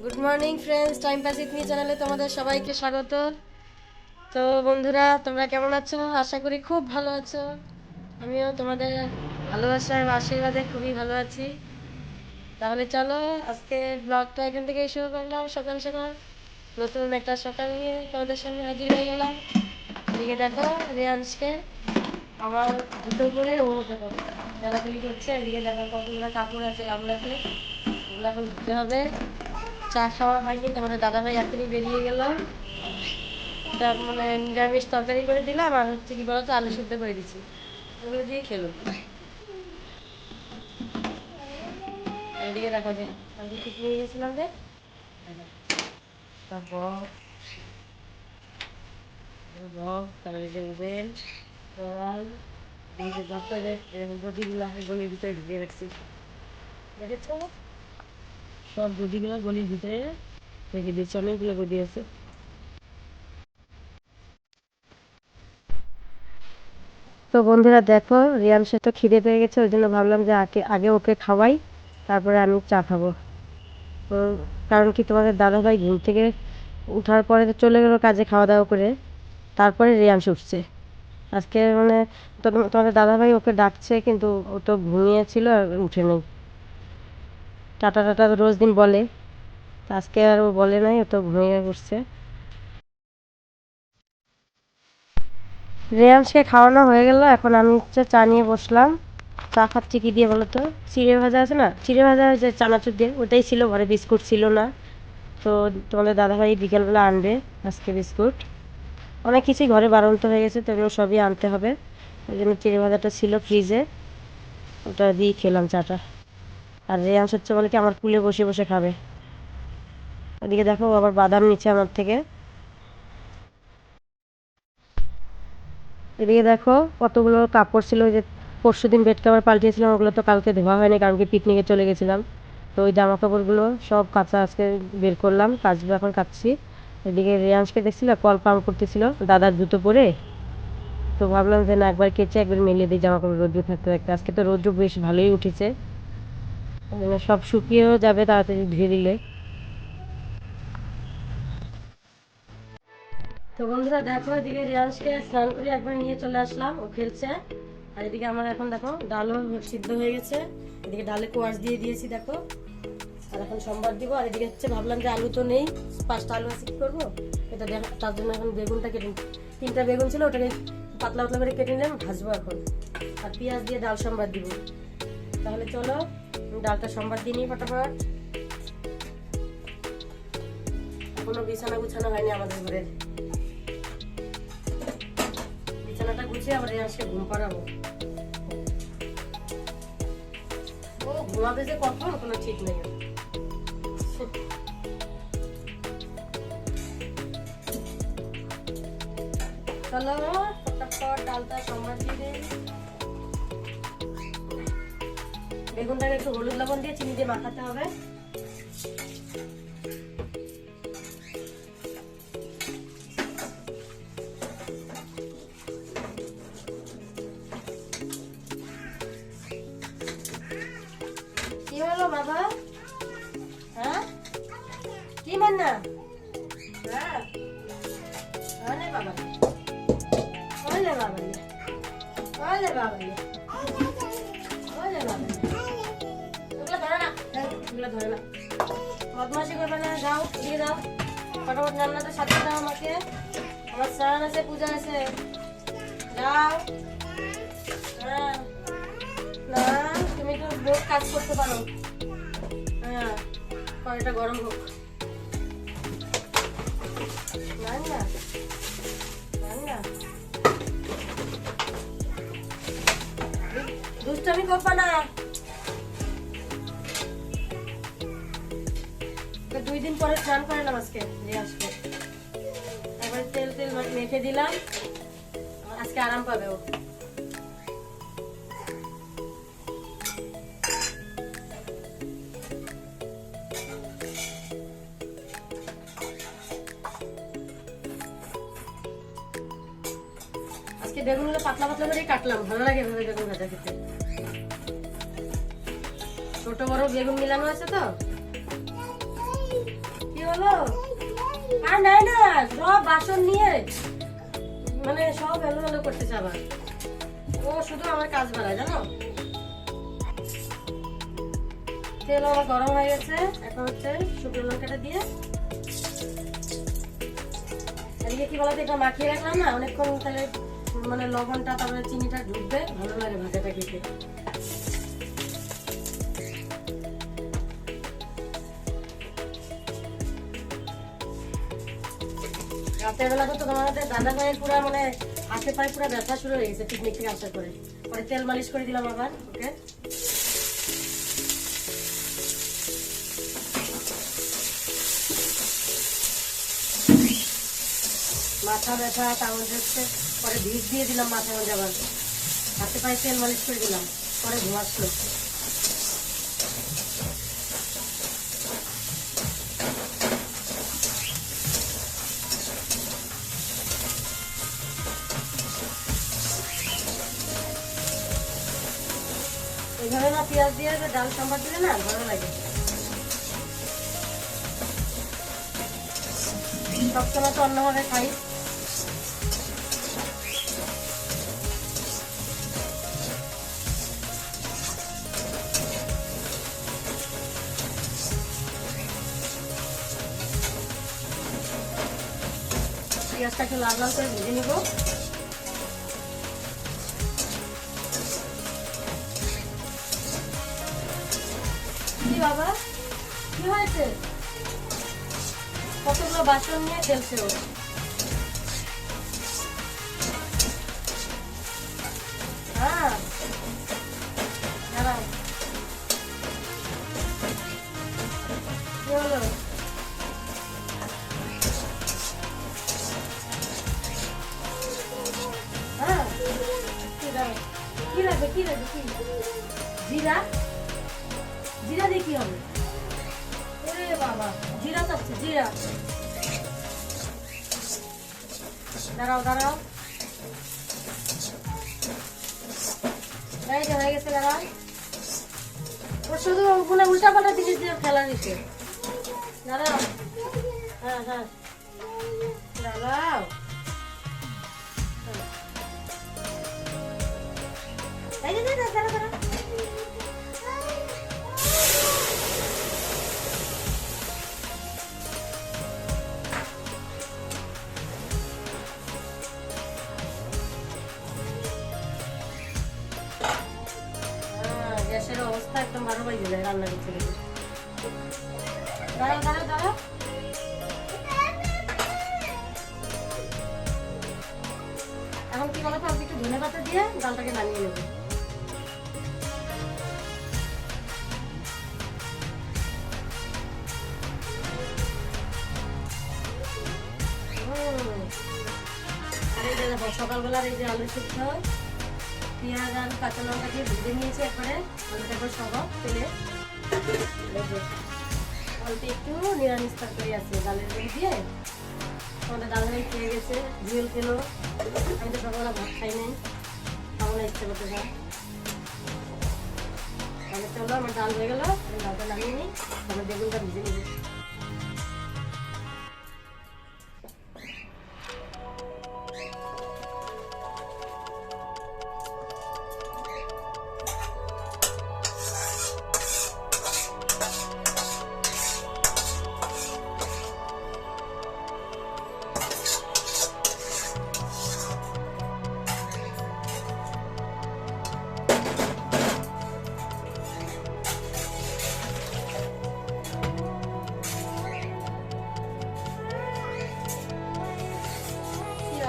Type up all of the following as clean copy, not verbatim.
Good morning friends, time pass with me চ্যানেলে তোমাদের সবাইকে স্বাগত। তো বন্ধুরা, তোমরা কেমন আছো? আশা করি খুব ভালো আছো। আমিও তোমাদের ভালোবাসার আশীর্বাদে খুবই ভালো আছি। তাহলে চলো আজকে ব্লগটা এখান থেকেই শুরু করলাম। সকাল সকাল নতুন একটা সকাল নিয়ে তোমাদের সামনে হাজির হয়ে গেলাম। এদিকে দেখো রিয়ান্সকে আমার দুটো করে ও দেখো খেলাখেলি করছে। এদিকে দেখো কতগুলো কাপড় আছে গামলাতে, ওগুলো এখন ধুতে হবে। চা খাওয়া হয়নি, তোমাদের দাদাভাই এখনই বেরিয়ে গেল। তার মানে নিরামিষ তরকারি করে দিলাম, আর হচ্ছে কি বলতো আলু সিদ্ধ করে দিচ্ছি, ওগুলো দিয়ে খেলো। এদিকে দেখো যে আমি ঠিক নিয়ে গেছিলাম যে তারপর তারপরে যে উবেন গদিগুলো গলির ভিতরে ঢুকিয়ে রাখছি, দেখেছো? সব গদিগুলো গলির ভিতরে রেখে দিয়েছি, অনেকগুলো গদি আছে। তো বন্ধুরা দেখো, রিয়াংশে তো খিদে পেয়ে গেছে, ওই জন্য ভাবলাম যে আগে আগে ওকে খাওয়াই, তারপরে আমি চা খাবো। তো কারণ কি, তোমাদের দাদাভাই ঘুম থেকে উঠার পরে তো চলে গেলো কাজে খাওয়া দাওয়া করে, তারপরে রিয়াংশ উঠছে আজকে। মানে তোমাদের দাদাভাই ওকে ডাকছে, কিন্তু ও তো ঘুমিয়েছিল আর উঠে নেই। টাটা টাটা রোজ দিন বলে, আজকে আর ও বলে নাই, ও তো ঘুমিয়ে পড়ছে। রেয়াংশকে খাওয়ানো হয়ে গেল, এখন আমি হচ্ছে চা নিয়ে বসলাম। চা খাচ্ছি কি দিয়ে বলো তো? চিড়ে ভাজা আছে না, চিড়ে ভাজা যে চানাচুর দিয়ে, ওটাই ছিল ঘরে, বিস্কুট ছিল না। তো তোমাদের দাদাভাই বিকেলবেলা আনবে আজকে বিস্কুট। অনেক কিছুই ঘরে বাড়ন্ত হয়ে গেছে, তো এগুলো সবই আনতে হবে। ওই জন্য চিড়ে ভাজাটা ছিল ফ্রিজে, ওটা দিয়েই খেলাম চাটা। আর রেয়াংশ হচ্ছে বলে কি আমার কুলে বসে বসে খাবে। ওদিকে দেখো ও আবার বাদাম নিচ্ছে আমার থেকে। এদিকে দেখো কতগুলো কাপড় ছিল, ওই যে পরশু দিন বেড কাভার পাল্টিয়েছিলাম, ওগুলো তো কালকে ধোয়া হয়নি, কারণ কি পিকনিকে চলে গেছিলাম। তো ওই জামা কাপড়গুলো সব কাচা আজকে বের করলাম, কাচবো, এখন কাচ্ছি। এদিকে রেয়াংশকে দেখছিল কল পাম্প করতেছিল দাদার জুতো পরে। তো ভাবলাম যে না, একবার কেচে একবার মেলিয়ে দিই জামা কাপড়, রোদ্রু থাকতে থাকতে। আজকে তো রোদ্রু বেশ ভালোই উঠেছে, ওই জন্য সব শুকিয়েও যাবে তাড়াতাড়ি ধুয়ে দিলে। তো বন্ধুরা দেখো, এদিকে রিয়াংশকে স্নান করে একবার নিয়ে চলে আসলাম, ও খেলছে। আর এদিকে আমার এখন দেখো ডালও সিদ্ধ হয়ে গেছে, এদিকে ডালে কোয়াশ দিয়ে দিয়েছি দেখো। আর এখন সোমবার দিব। আর এদিকে হচ্ছে ভাবলাম যে আলু তো নেই, 5টা আলু আছে, কি করবো এটা তার জন্য এখন বেগুনটা কেটে, 3টা বেগুন ছিল, ওটাকে পাতলা পাতলা করে কেটে নিলাম, ভাজবো এখন। আর পেঁয়াজ দিয়ে ডাল সোমবার দিব। তাহলে চলো ডালটা সোমবার দিয়ে নিই ফটাফট। এখনো বিছানা গুছানো হয়নি আমাদের ঘরের, বিছানাটা গুছিয়ে আবার আজকে ঘুম পাড়াবো। ও ঘুমাবে যে কখন কোনো ঠিক নেই। চলো ফটাফট ডালটা সোমবার দিয়ে দিই। বেগুনটাকে একটু হলুদ লবণ দিয়ে চিনি দিয়ে মাখাতে হবে। কি হলো বাবা? হ্যাঁ কি মান্না? হ্যাঁ ওলে বাবা, ওলে বাবা, ওলে বাবা, ওলে বাবা, ওগুলো ধরে না, ওগুলো ধরে না, বদমাশি করবে না। যাও দিয়ে দাও ফটাফট, রান্নাটা সাথে দাও আমাকে, আমার স্নান আছে, পূজা আছে। যাও। হ্যাঁ না, তুমি তো বহুত কাজ করতে পারো। হ্যাঁ কড়াইটা গরম হোক। না না না, দুষ্টামি করবা না। 2 দিন পরে স্নান করলাম আজকে, দিয়ে আসবে একবার তেল তেল মেখে দিলাম, আজকে আরাম পাবে ও। আজকে বেগুনগুলো পাতলা পাতলা করে কাটলাম, ভালো লাগে এভাবে বেগুন ভাজা খেতে। ছোট বড় বেগুন মিলানো আছে তো। হলো? আর নাই না, সব বাসন নিয়ে মানে সব এলোমেলো করতেছে আবার। ও শুধু আমার কাজ বাড়ায়, জানো। তেল আমার গরম হয়ে গেছে, এখন হচ্ছে শুকনো লঙ্কাটা দিয়ে এদিকে কি বলতো, এটা মাখিয়ে রাখলাম না অনেকক্ষণ, তাহলে মানে লবণটা তারপরে চিনিটা ঢুকবে, ভালো লাগে ভাজাটা খেতে। রাতের বেলা তো তোমাদের দাদা ভাইয়ের পুরো মানে হাতে পায়ে পুরো ব্যথা শুরু হয়ে গেছে পিকনিক থেকে আসার পরে। পরে তেল মালিশ করে দিলাম আবার ওকে। মাথা ব্যথা তার মধ্যে হচ্ছে পরে ভিজ দিয়ে দিলাম মাথার মধ্যে, আবার হাতে পায়ে তেল মালিশ করে দিলাম, পরে ঘুম আসলো। এইভাবে না পেঁয়াজ দিয়ে ডাল সম্বার দিলে না ভালো লাগে। সবসময় তো অন্যভাবে খাই। পেঁয়াজটাকে লাল লাল করে ভেজে নিব। কি বাবা, কি হয়েছে? কতগুলো বাসন নিয়ে খেলছে ও। হ্যাঁ দাঁড়াও, কি হলো? হ্যাঁ কি দাও, কি লাগবে, কি লাগবে, কি জিরা? জিরা দিয়ে কি হবে? ওরে বাবা, জিরা চাচ্ছে, জিরা। দাঁড়াও দাঁড়াও, এই যে হয়ে গেছে, দাঁড়াও। ও শুধু ওগুলো উল্টা পাল্টা জিনিস দিয়ে খেলা দিচ্ছে। দাঁড়াও, হ্যাঁ হ্যাঁ দাঁড়াও, এই যে দাঁড়াও দাঁড়াও দাঁড়াও। গ্যাসের অবস্থা একদম 12 বাজে যায় রান্না করতে গেলে। দাঁড়াও দাঁড়াও দাঁড়াও, এখন কি বলতো, অল্প একটু ধনে পাতা দিয়ে ডালটাকে নামিয়ে নেবো। আর এই যে দেখো, সকালবেলার এই যে আলু সিদ্ধ, পেঁয়াজ আর কাঁচা লঙ্কা দিয়ে ভেজে নিয়েছি একবারে, আলুটা একবার সহ তেলে। অল্প একটু নিরামিষ তরকারি আছে ডালের বড়ি দিয়ে। আমাদের ডাল ভাই খেয়ে গেছে, জুয়েল খেলো। আমি তো সকালবেলা ভাত খাই নাই, খাবো না, ইচ্ছে করতে যায়। তাহলে চলো, আমার ডাল হয়ে গেলো, ডালটা নামিয়ে নিই, তারপর বেগুনটা ভেজে নিবি।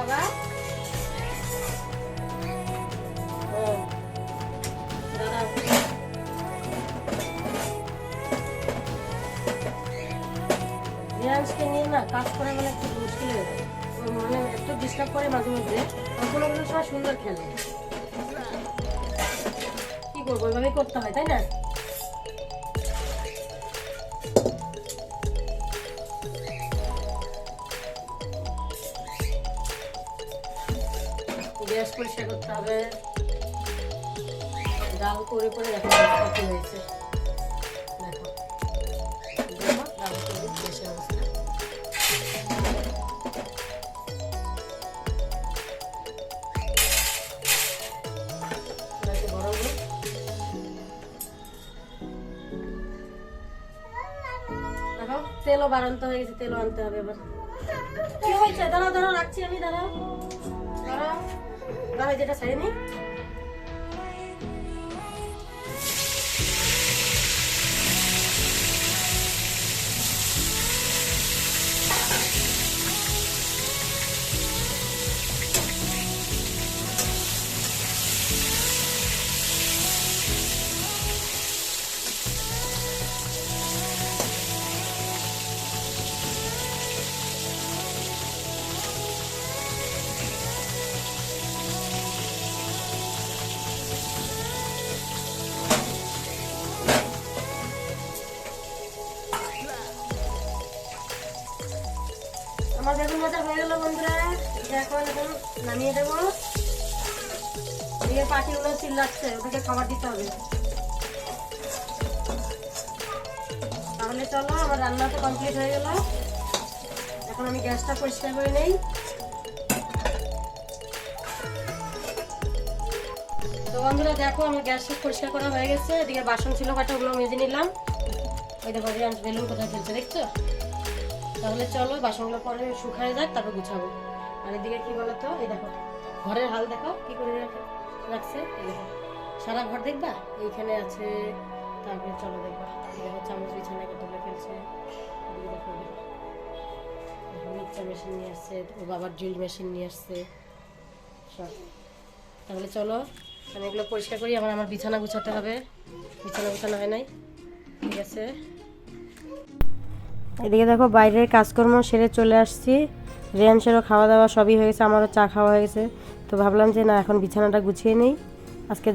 বাবা ও দাদা, নিরামিষকে নিয়ে না কাজ করে মানে একটু মুশকিল হয়ে যায়, মানে একটু ডিস্টার্ব করে মাঝে মধ্যে। কোনো কোনো সময় সুন্দর খেলে, কি করবো, ওইভাবেই করতে হয়, তাই না? গ্যাস পরিষ্কার করতে হবে, ডাল করে করে দেখো কত হয়েছে, দেখো দেখো ডাল করে গ্যাসের অবস্থা। তেলও বাড়ন্ত হয়ে গেছে, তেলও আনতে হবে এবার। কি হয়েছে? দাঁড়াও দাঁড়াও, রাখছি আমি, দাঁড়াও দাঁড়াও দাঁড়াও, যেটা ছাড়িয়ে নি। আমার বেগুন ভাজা হয়ে গেল বন্ধুরা, এখন এখন নামিয়ে দেবো। দিয়ে পাখিগুলো চিল্লাচ্ছে, ওদেরকে খাবার দিতে হবে। তাহলে চলো, আমার রান্না তো কমপ্লিট হয়ে গেল। এখন আমি গ্যাসটা পরিষ্কার করে নেই। তো বন্ধুরা দেখো, আমার গ্যাস পরিষ্কার করা হয়ে গেছে। এদিকে বাসন ছিল কটা, ওগুলো মেজে নিলাম। ওই দেখো বেলুন কোথায় ফেলছে দেখছো। তাহলে চলো বাসনগুলো পরে শুকায় যাক, তারপর গুছাবো। আর এদিকে কি বলতো, এই দেখো ঘরের হাল দেখো কি করে রাখছে। এই দেখো সারা ঘর দেখবা, এইখানে আছে। তারপরে চলো দেখবা, এই দেখো চামচ বিছানায় তুলে ফেলছে। এদিকে দেখো মিক্সচার মেশিন নিয়ে আসছে, ও বাবার ড্রিল মেশিন নিয়ে আসছে সব। তাহলে চলো আমি এগুলো পরিষ্কার করি। আমার বিছানা গুছাতে হবে, বিছানা গুছানো হয় নাই। ঠিক আছে, এদিকে দেখো বাইরের কাজকর্ম সেরে চলে আসছি। রেয়ানসেরও খাওয়া দাওয়া সবই হয়ে গেছে, আমারও চা খাওয়া হয়ে গেছে। তো ভাবলাম যে না, এখন বিছানাটা গুছিয়ে নেই। আজকে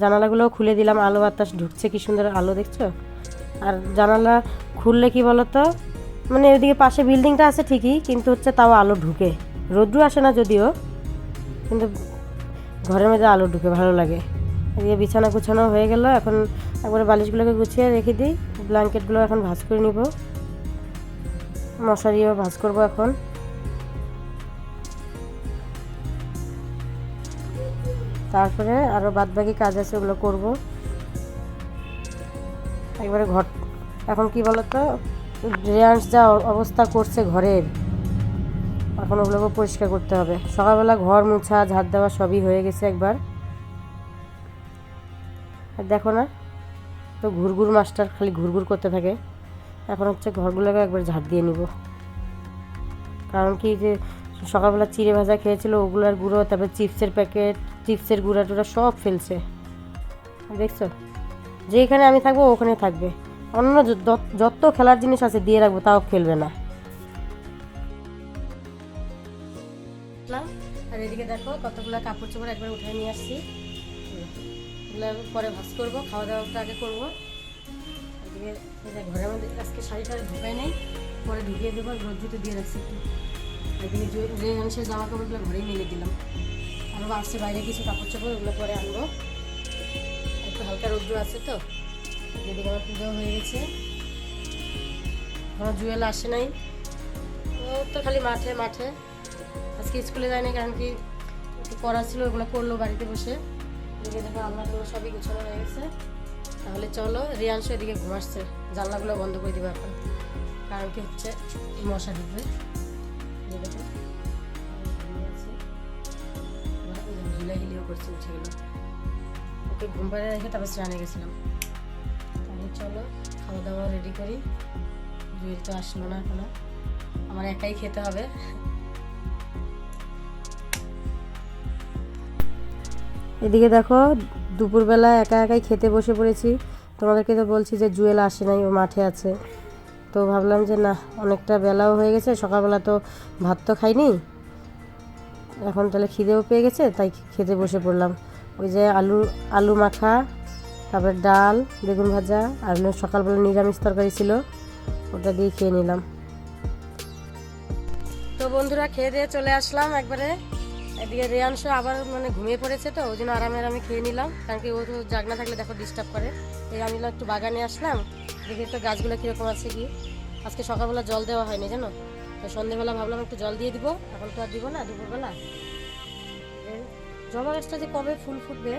জানালাগুলোও খুলে দিলাম, আলো বাতাস ঢুকছে, কি সুন্দর আলো দেখছো। আর জানালা খুললে কি বলতো, মানে ওইদিকে পাশে বিল্ডিংটা আছে ঠিকই, কিন্তু হচ্ছে তাও আলো ঢুকে। রোদ্রু আসে না যদিও, কিন্তু ঘরের মধ্যে আলো ঢুকে, ভালো লাগে। এদিকে বিছানা গুছানো হয়ে গেল। এখন একবারে বালিশগুলোকে গুছিয়ে রেখে দিই। ব্ল্যাঙ্কেটগুলো এখন ভাঁজ করে নিব, মশারিও ভাঁজ করবো এখন। তারপরে আরও বাদবাকি কাজ আছে, ওগুলো করব একবারে। ঘর এখন কি বলতো, রেয়ান্স যা অবস্থা করছে ঘরের, এখন ওগুলোকে পরিষ্কার করতে হবে। সকালবেলা ঘর মুছা ঝাড় দেওয়া সবই হয়ে গেছে একবার। আর দেখো না, তো ঘুরঘুর মাস্টার খালি ঘুরঘুর করতে থাকে। এখন হচ্ছে ঘরগুলোকে একবার ঝাড় দিয়ে নিব। কারণ কি, যে সকালবেলা চিড়ে ভাজা খেয়েছিল, ওগুলোর গুঁড়ো, তারপরে চিপসের প্যাকেট, চিপসের গুঁড়া টুড়া সব ফেলছে দেখছো। যেখানে আমি থাকবো ওখানে থাকবে, অন্য যত খেলার জিনিস আছে দিয়ে রাখবো, তাও খেলবে না। আর এদিকে দেখো কতগুলো কাপড় চোপড় একবার উঠে নিয়ে আসছি, এগুলো পরে ভাঁজ করবো, খাওয়া দাওয়াটা আগে করবো। এদিকে ঘরের মধ্যে আজকে শাড়িটা ঢুকাই নেই, পরে ঢুকিয়ে দেবো, রোদ্রুতে দিয়ে রাখছি একটু। এদিকে যে মানুষের জামা কাপড়গুলো ঘরেই মেলে দিলাম। আরও আসছে বাইরে কিছু কাপড় চোপড়, ওগুলো পরে আনবো। একটু হালকা রোদ্র আছে তো। এদিকে আমার পুজো হয়ে গেছে, আমার জুয়েল আসে নাই, ও তো খালি মাঠে মাঠে। আজকে স্কুলে যায় না, কারণ কি একটু পড়া ছিল, ওগুলো করলো বাড়িতে বসে। এদিকে দেখো আলনাগুলো সবই গুছানো হয়ে গেছে। তাহলে চলো, রিয়াংশ এদিকে ঘুমাচ্ছে, জানলাগুলো বন্ধ করে দেবো এখন, কারণ কি হচ্ছে মশা ঢুকবে। দেখো হিলিও করছে, উঠে গেলো। ওকে ঘুম পাড়ে রেখে তারপর স্নানে গেছিলাম। তাহলে চলো খাওয়া দাওয়া রেডি করি। জুয়েল তো আসলো না এখনো, আমার একাই খেতে হবে। এদিকে দেখো দুপুরবেলা একা একাই খেতে বসে পড়েছি। তোমাদেরকে তো বলছি যে জুয়েল আসে নাই, ও মাঠে আছে। তো ভাবলাম যে না, অনেকটা বেলাও হয়ে গেছে, সকালবেলা তো ভাত তো খাইনি, এখন তাহলে খিদেও পেয়ে গেছে, তাই খেতে বসে পড়লাম। ওই যে আলু মাখা, তারপর ডাল, বেগুন ভাজা, আর সকালবেলা নিরামিষ তরকারি ছিল, ওটা দিয়ে খেয়ে নিলাম। তো বন্ধুরা খেয়ে দিয়ে চলে আসলাম একবারে। এদিকে রেয়াংশ আবার মানে ঘুমিয়ে পড়েছে, তো ওই জন্য আরামে আরামে খেয়ে নিলাম, কারণ কি ও তো জাগনা থাকলে দেখো ডিস্টার্ব করে। এই আমি একটু বাগানে আসলাম, দেখি তো গাছগুলো কীরকম আছে কি। আজকে সকালবেলা জল দেওয়া হয়নি জানো, তো সন্ধ্যেবেলা ভাবলাম একটু জল দিয়ে দিব, এখন তো আর দিব না দুপুরবেলা। জবা গাছটা যে কবে ফুল ফুটবে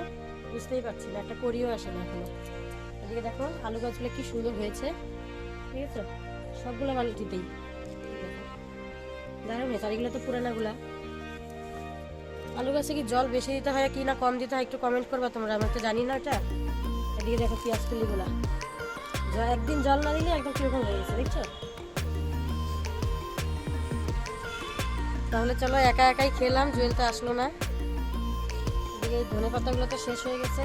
বুঝতেই পারছি না, একটা করিও আসে না এখনো। এদিকে দেখো আলু গাছগুলো কি সুন্দর হয়েছে, ঠিক আছে, সবগুলো বালতিতেই দাঁড়ানো হয়েছে, আর এগুলো তো পুরানাগুলা। আলু গাছে কি জল বেশি দিতে হয় কি না কম দিতে হয় একটু কমেন্ট করবা তোমরা, আমি তো জানি না এটা। এদিকে দেখো পেঁয়াজ কলিগুলা, একদিন জল না দিলে একদম কিরকম হয়ে গেছে দেখছো। তাহলে চলো একা একাই খেলাম, জুয়েল তো আসলো না। এদিকে ধনে পাতাগুলো তো শেষ হয়ে গেছে,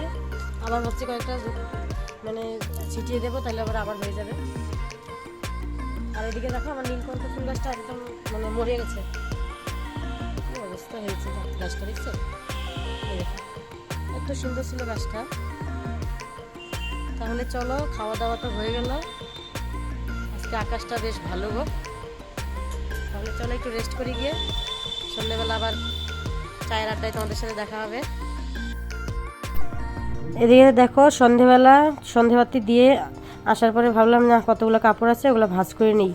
আবার ভাবছি কয়েকটা মানে ছিটিয়ে দেবো, তাহলে আবার হয়ে যাবে। আর এদিকে দেখো আমার নীলকণ্ঠ ফুল গাছটা একদম মানে মরে গেছে, কি অবস্থা হয়েছে গাছটা দেখছো। এত সুন্দর ছিল গাছটা। তাহলে চলো খাওয়া দাওয়া তো হয়ে গেল, আজকে আকাশটা বেশ ভালো গো। তাহলে চলো একটু রেস্ট করি, গিয়ে সন্ধ্যেবেলা আবার চায়ের আড্ডায় তোমাদের সাথে দেখা হবে। এদিকে দেখো সন্ধেবাতি দিয়ে আসার পরে ভাবলাম না কতগুলো কাপড় আছে ওগুলো ভাঁজ করে নিই,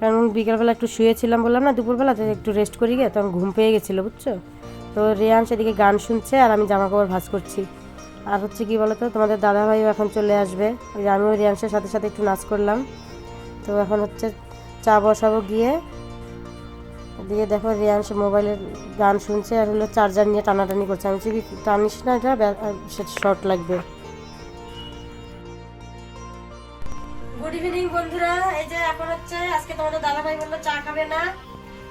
কারণ বিকেলবেলা একটু শুয়েছিলাম বললাম না দুপুরবেলা, তো একটু রেস্ট করি গিয়ে তখন ঘুম পেয়ে গেছিলো বুঝছো। তো রেয়ান সেদিকে গান শুনছে আর আমি জামা কাপড় ভাঁজ করছি। আর হচ্ছে কি বলতো, তোমাদের দাদাভাইও এখন চলে আসবে, ওই যে আমিও রিয়াংশের সাথে সাথে একটু নাচ করলাম। তো এখন হচ্ছে চা বসাবো গিয়ে। এদিকে দেখো রিয়াংশ মোবাইলের গান শুনছে আর হলো চার্জার নিয়ে টানাটানি করছে। আমি যদি টানিস না এটা শর্ট লাগবে। গুড ইভিনিং বন্ধুরা, এই যে এখন হচ্ছে আজকে তোমাদের দাদাভাই বললো চা খাবে না,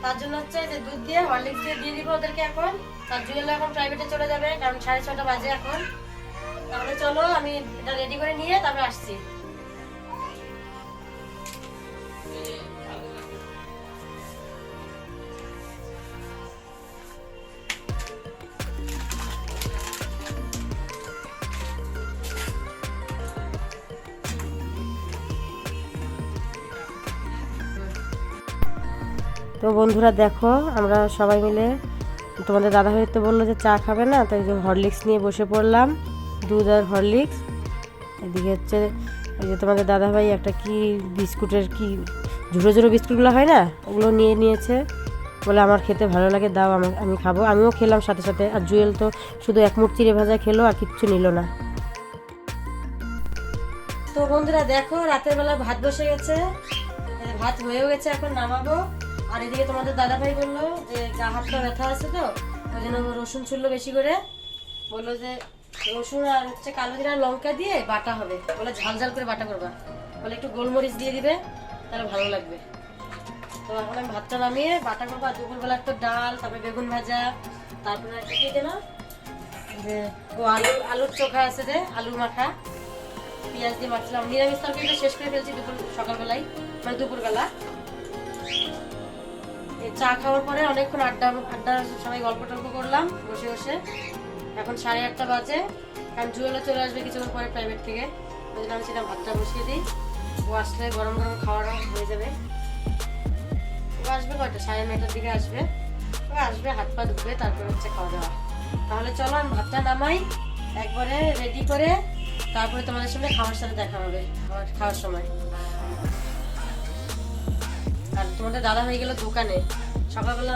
তার জন্য হচ্ছে যে দুধ দিয়ে হরলিক্স দিয়ে দিব ওদেরকে এখন। তার জুয়েল এখন প্রাইভেটে চলে যাবে, কারণ 6:30 বাজে এখন। তাহলে চলো আমি এটা রেডি করে নিয়ে তারপরে আসছি। তো বন্ধুরা দেখো আমরা সবাই মিলে, তোমাদের দাদাভাই তো বললো যে চা খাবে না, তাই যে হরলিক্স নিয়ে বসে পড়লাম, দুধ আর হরলিক্স। এদিকে হচ্ছে ওই যে তোমাদের দাদাভাই একটা কি বিস্কুটের কি ঝুড়ো ঝুড়ো বিস্কুটগুলো হয় না, ওগুলো নিয়ে নিয়েছে, বলে আমার খেতে ভালো লাগে দাও আমি খাবো। আমিও খেলাম সাথে সাথে। আর জুয়েল তো শুধু এক মুঠ চিড়ে ভাজা খেলো আর কিচ্ছু নিল না। তো বন্ধুরা দেখো রাতের বেলা ভাত বসে গেছে, ভাত হয়েও গেছে, এখন নামাবো। আর এদিকে তোমাদের দাদাভাই বললো যে গা হাতটা ব্যথা আছে, তো ওই জন্য রসুন ছুললো বেশি করে, বললো যে রসুন আর হচ্ছে কালো জিরা লঙ্কা দিয়ে বাটা হবে, বলে ঝাল ঝাল করে বাটা করবা, বলে একটু গোলমরিচ দিয়ে দিবে তাহলে ভালো লাগবে। তো এখন আমি ভাতটা নামিয়ে বাটা করবো। আর দুপুরবেলার তো ডাল, তারপরে বেগুন ভাজা, তারপরে একটা কি যেন যে আলুর চোখা আছে, যে আলু মাখা পেঁয়াজ দিয়ে মাখছিলাম। নিরামিষ তরকারিটা শেষ করে ফেলছি সকালবেলায়, মানে দুপুরবেলা। চা খাওয়ার পরে অনেকক্ষণ আড্ডা সবাই গল্প টল্প করলাম বসে বসে। এখন 8:30 বাজে, কারণ জুয়েলও চলে আসবে কিছুক্ষণ পরে প্রাইভেট থেকে, ওই জন্য আমি সেটা ভাতটা বসিয়ে দিই। ও আসলে গরম গরম খাওয়াটা হয়ে যাবে। ও আসবে কয়টা, 9:30টার দিকে আসবে। ও আসবে, হাত পা ধুবে, তারপরে হচ্ছে খাওয়া দাওয়া। তাহলে চলো আমি ভাতটা নামাই একবারে রেডি করে, তারপরে তোমাদের সঙ্গে খাওয়ার সাথে দেখা হবে খাওয়ার সময়। আর তোমাদের দাদা হয়ে গেল দোকানে, সকালবেলা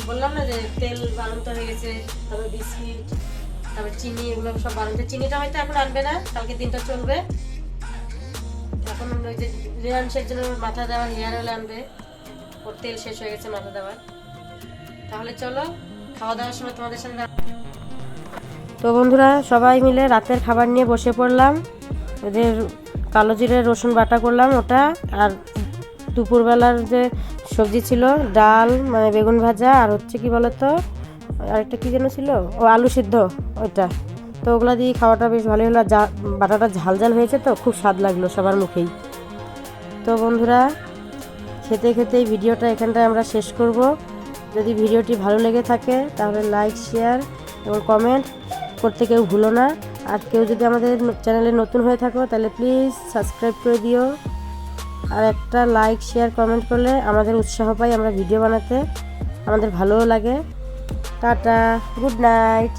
বললাম না যে তেল বানাতে হয়ে গেছে, তারপরে বিস্কিট, তারপরে চিনি, এগুলো সব বানাতে। চিনিটা হয়তো এখন আনবে না, কালকে দিনটা চলবে। এখন ওই যে রিয়াংশের জন্য মাথা দেওয়ার হেয়ার অয়েল আনবে, ওর তেল শেষ হয়ে গেছে মাথা দেওয়ার। তাহলে চলো খাওয়া দাওয়ার সময় তোমাদের সাথে। তো বন্ধুরা সবাই মিলে রাতের খাবার নিয়ে বসে পড়লাম। ওদের কালো জিরে রসুন বাটা করলাম ওটা, আর দুপুরবেলার যে সবজি ছিল ডাল, মানে বেগুন ভাজা, আর হচ্ছে কি বলতো আরেকটা কি যেন ছিল, ও আলু সিদ্ধ ওইটা। তো ওগুলো দিয়ে খাওয়াটা বেশ ভালোই হলো, বাটাটা ঝাল ঝাল হয়েছে, তো খুব স্বাদ লাগলো সবার মুখেই। তো বন্ধুরা খেতে খেতেই ভিডিওটা এখানটায় আমরা শেষ করব। যদি ভিডিওটি ভালো লেগে থাকে তাহলে লাইক, শেয়ার এবং কমেন্ট করতে কেউ ভুলো না। আর কেউ যদি আমাদের চ্যানেলে নতুন হয়ে থাকো তাহলে প্লিজ সাবস্ক্রাইব করে দিও। আর একটা লাইক, শেয়ার, কমেন্ট করলে আমাদের উৎসাহ পাই আমরা ভিডিও বানাতে, আমাদের ভালোও লাগে। Tata, good night.